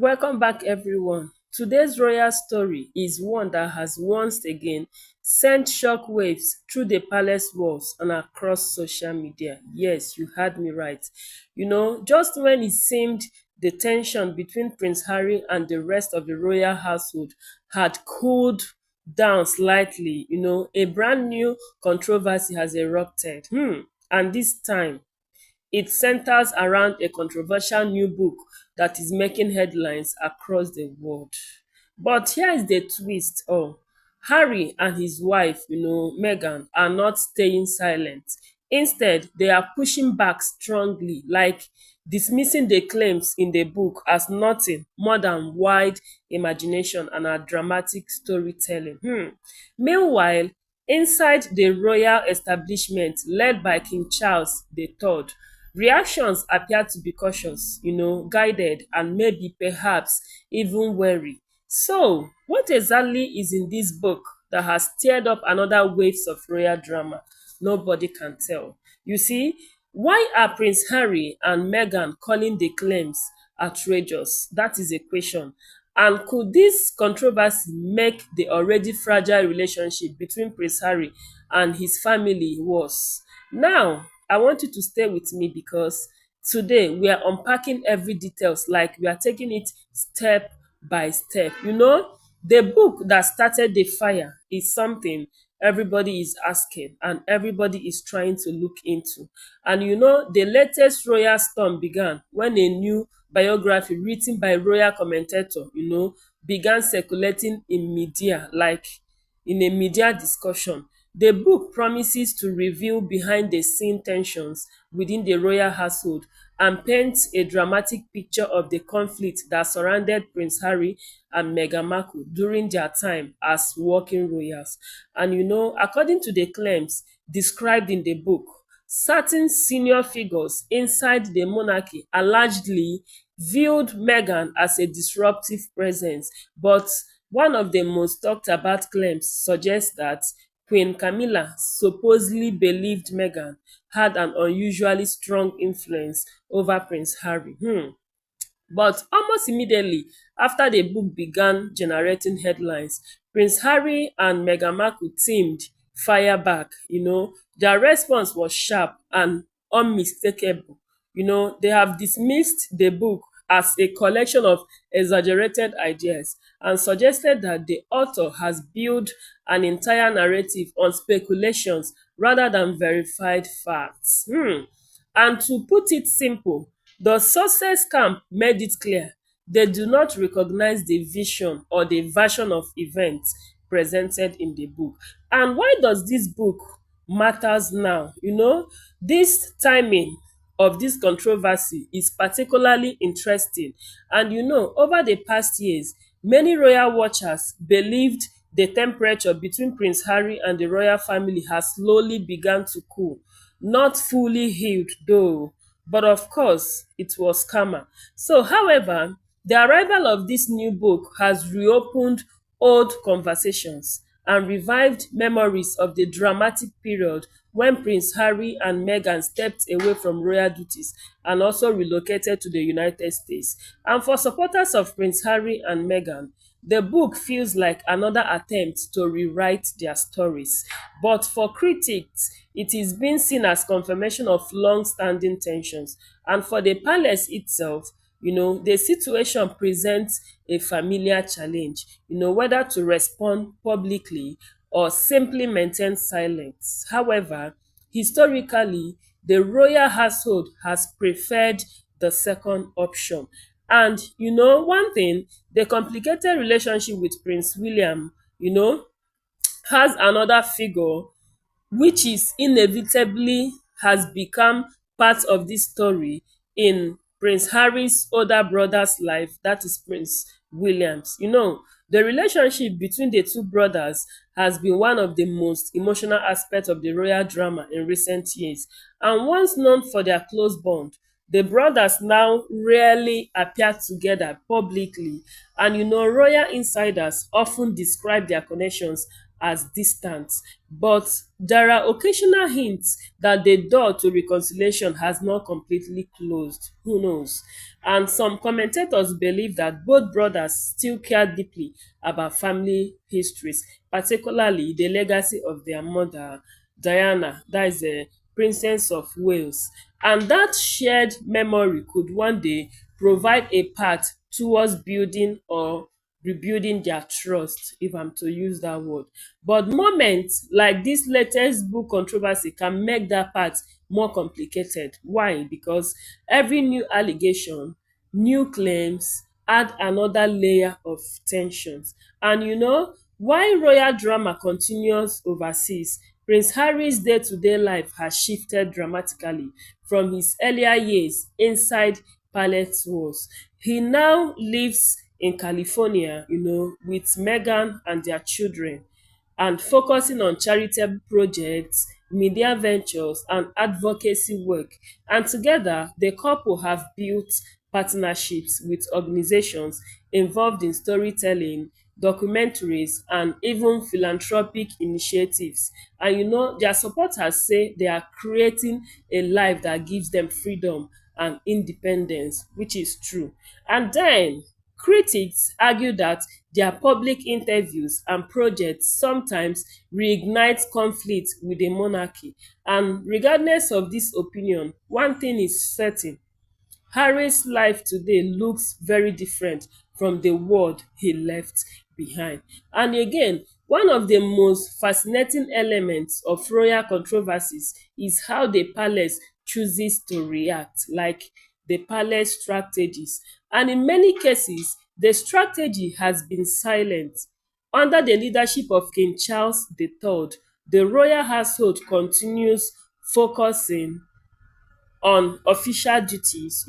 Welcome back, everyone. Today's royal story is one that has once again sent shockwaves through the palace walls and across social media. Yes, you heard me right. Just when it seemed the tension between Prince Harry and the rest of the royal household had cooled down slightly, a brand new controversy has erupted. And this time, it centers around a controversial new book that is making headlines across the world. But here is the twist. Harry and his wife, Meghan, are not staying silent. Instead, they are pushing back strongly, like dismissing the claims in the book as nothing more than wild imagination and a dramatic storytelling. Meanwhile, inside the royal establishment led by King Charles III, reactions appear to be cautious, guided, and maybe perhaps even wary. So, what exactly is in this book that has stirred up another waves of royal drama? Nobody can tell. You see, why are Prince Harry and Meghan calling the claims outrageous? That is a question. And could this controversy make the already fragile relationship between Prince Harry and his family worse? Now, I want you to stay with me because today we are unpacking every details, like we are taking it step by step. The book that started the fire is something everybody is asking and everybody is trying to look into. And the latest royal storm began when a new biography written by royal commentator, began circulating in media, like in a media discussion. The book promises to reveal behind the scene tensions within the royal household and paints a dramatic picture of the conflict that surrounded Prince Harry and Meghan Markle during their time as working royals. And according to the claims described in the book, certain senior figures inside the monarchy allegedly viewed Meghan as a disruptive presence, but one of the most talked about claims suggests that Queen Camilla supposedly believed Meghan had an unusually strong influence over Prince Harry. But almost immediately after the book began generating headlines, Prince Harry and Meghan Markle teamed fire back. Their response was sharp and unmistakable. They have dismissed the book as a collection of exaggerated ideas and suggested that the author has built an entire narrative on speculations rather than verified facts. And to put it simple, the success camp made it clear they do not recognize the vision or the version of events presented in the book. And why does this book matters now? This timing of this controversy is particularly interesting. And over the past years, many royal watchers believed the temperature between Prince Harry and the royal family has slowly begun to cool. Not fully healed though, but of course it was calmer. So, however, the arrival of this new book has reopened old conversations and revived memories of the dramatic period when Prince Harry and Meghan stepped away from royal duties and also relocated to the United States. And for supporters of Prince Harry and Meghan, the book feels like another attempt to rewrite their stories. But for critics, it is being seen as confirmation of long-standing tensions. And for the palace itself, the situation presents a familiar challenge, whether to respond publicly or simply maintain silence. However, historically, the royal household has preferred the second option. And one thing, the complicated relationship with Prince William, has another figure which is inevitably has become part of this story in Prince Harry's older brother's life, that is Prince Williams. The relationship between the two brothers has been one of the most emotional aspects of the royal drama in recent years. And once known for their close bond, the brothers now rarely appear together publicly. And royal insiders often describe their connections as distant, but there are occasional hints that the door to reconciliation has not completely closed. Who knows? And some commentators believe that both brothers still care deeply about family histories, particularly the legacy of their mother, Diana, that is the Princess of Wales. And that shared memory could one day provide a path towards building or rebuilding their trust, if I'm to use that word. But moments like this latest book controversy can make that part more complicated. Why? Because every new allegation, new claims add another layer of tensions. And while royal drama continues overseas, Prince Harry's day-to-day life has shifted dramatically from his earlier years inside palace walls. He now lives in California, with Meghan and their children, and focusing on charitable projects, media ventures, and advocacy work. And together, the couple have built partnerships with organizations involved in storytelling, documentaries, and even philanthropic initiatives. And their supporters say they are creating a life that gives them freedom and independence, which is true. And then critics argue that their public interviews and projects sometimes reignite conflict with the monarchy. And regardless of this opinion, one thing is certain: Harry's life today looks very different from the world he left behind. And again, one of the most fascinating elements of royal controversies is how the palace chooses to react, like the palace strategies. And in many cases, the strategy has been silent. Under the leadership of King Charles III, the royal household continues focusing on official duties,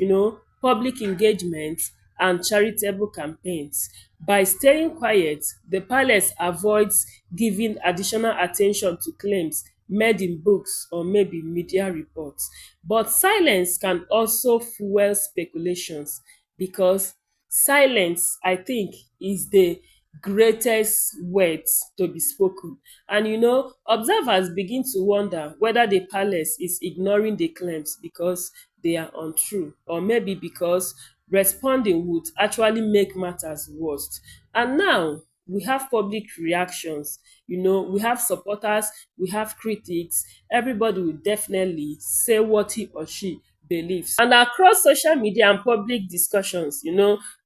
public engagement, and charitable campaigns. By staying quiet, the palace avoids giving additional attention to claims made in books or maybe media reports. But silence can also fuel speculations, because silence, I think, is the greatest words to be spoken. And observers begin to wonder whether the palace is ignoring the claims because they are untrue, or maybe because responding would actually make matters worse. And now we have public reactions, we have supporters, we have critics. Everybody will definitely say what he or she believes. And across social media and public discussions,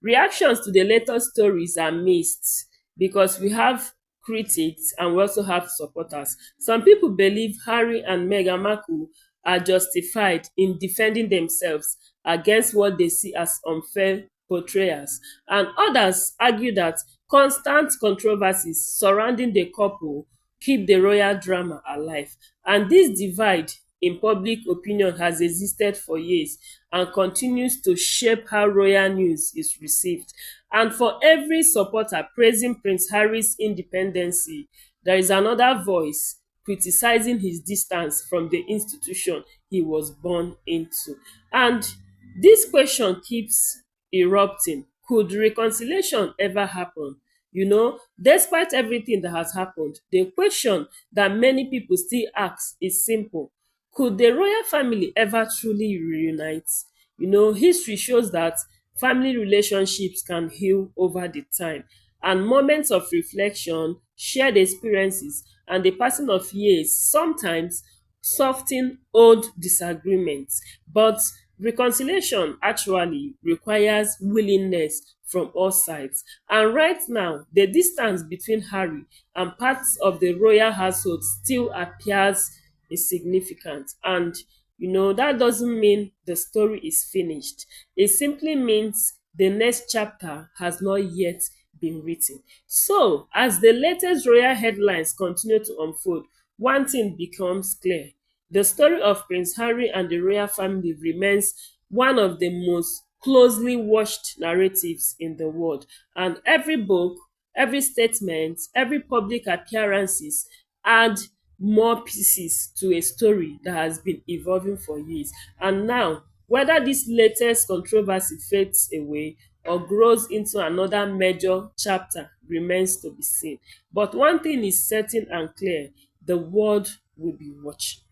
reactions to the latest stories are mixed, because we have critics and we also have supporters. Some people believe Harry and Meghan Markle are justified in defending themselves against what they see as unfair portrayals, and others argue that constant controversies surrounding the couple keep the royal drama alive. And this divide in public opinion has existed for years and continues to shape how royal news is received. And for every supporter praising Prince Harry's independency, there is another voice criticizing his distance from the institution he was born into. And this question keeps erupting. Could reconciliation ever happen? Despite everything that has happened, the question that many people still ask is simple: could the royal family ever truly reunite? History shows that family relationships can heal over the time, and moments of reflection, shared experiences, and the passing of years sometimes soften old disagreements. But reconciliation actually requires willingness from all sides. And right now, the distance between Harry and parts of the royal household still appears insignificant. And that doesn't mean the story is finished. It simply means the next chapter has not yet been written. So, as the latest royal headlines continue to unfold, one thing becomes clear: the story of Prince Harry and the royal family remains one of the most closely watched narratives in the world. And every book, every statement, every public appearances add more pieces to a story that has been evolving for years. And now, whether this latest controversy fades away or grows into another major chapter remains to be seen. But one thing is certain and clear: the world will be watching.